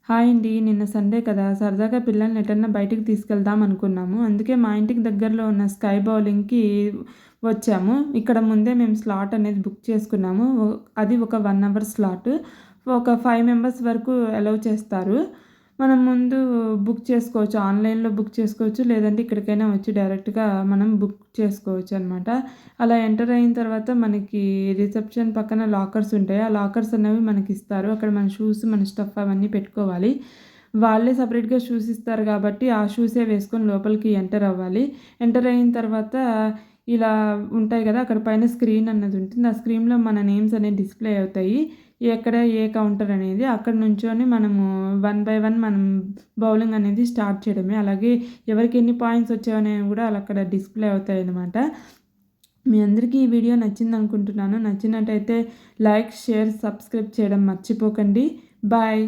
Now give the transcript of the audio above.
Hi అండి. నిన్న Sunday కదా! సరదాగా పిల్లల్ని ఎటన్నా బయటికి తీసుకెళ్దాం అనుకున్నాము. అందుకే మా ఇంటికి దగ్గరలో ఉన్న స్కై బౌలింగ్‌కి వచ్చాము. ఇక్కడ ముందే మేము స్లాట్ అనేది బుక్ చేసుకున్నాము. అది ఒక 1 అవర్ స్లాట్. ఒక 5 మెంబర్స్ వరకు అలౌ చేస్తారు. మనం ముందు బుక్ చేసుకోవచ్చు. ఆన్‌లైన్‌లో బుక్ చేసుకోవచ్చు. లేదంటే ఇక్కడికైనా వచ్చి డైరెక్ట్‌గా మనం బుక్ చేసుకోవచ్చనమాట. అలా ఎంటర్ అయిన తర్వాత మనకి రిసెప్షన్ పక్కన లాకర్స్ ఉంటాయి. ఆ లాకర్స్ అనేవి మనకిస్తారు. అక్కడ మన షూస్, మన స్టఫ్ అవన్నీ పెట్టుకోవాలి. వాళ్ళే సెపరేట్‌గా షూస్ ఇస్తారు కాబట్టి ఆ షూసే వేసుకొని లోపలికి ఎంటర్ అవ్వాలి. ఎంటర్ అయిన తర్వాత ఇలా ఉంటాయి గదా! అక్కడ పైన స్క్రీన్ అన్నది ఉంటుంది. ఆ స్క్రీన్‌లో మన నేమ్స్ అనేవి డిస్‌ప్లే అవుతాయి. ఎక్కడ ఏ కౌంటర్ అనేది అక్కడ నుంచొని మనము 1 బై 1 మనం బౌలింగ్ అనేది స్టార్ట్ చేయడమే. అలాగే ఎవరికి ఎన్ని పాయింట్స్ వచ్చాయనేవి గూడా అక్కడ డిస్‌ప్లే అవుతాయన్నమాట. మీ అందరికీ ఈ వీడియో నచ్చిందనుకుంటున్నాను. నచ్చినట్టయితే లైక్, షేర్, సబ్స్క్రైబ్ చేయడం మర్చిపోకండి. బాయ్.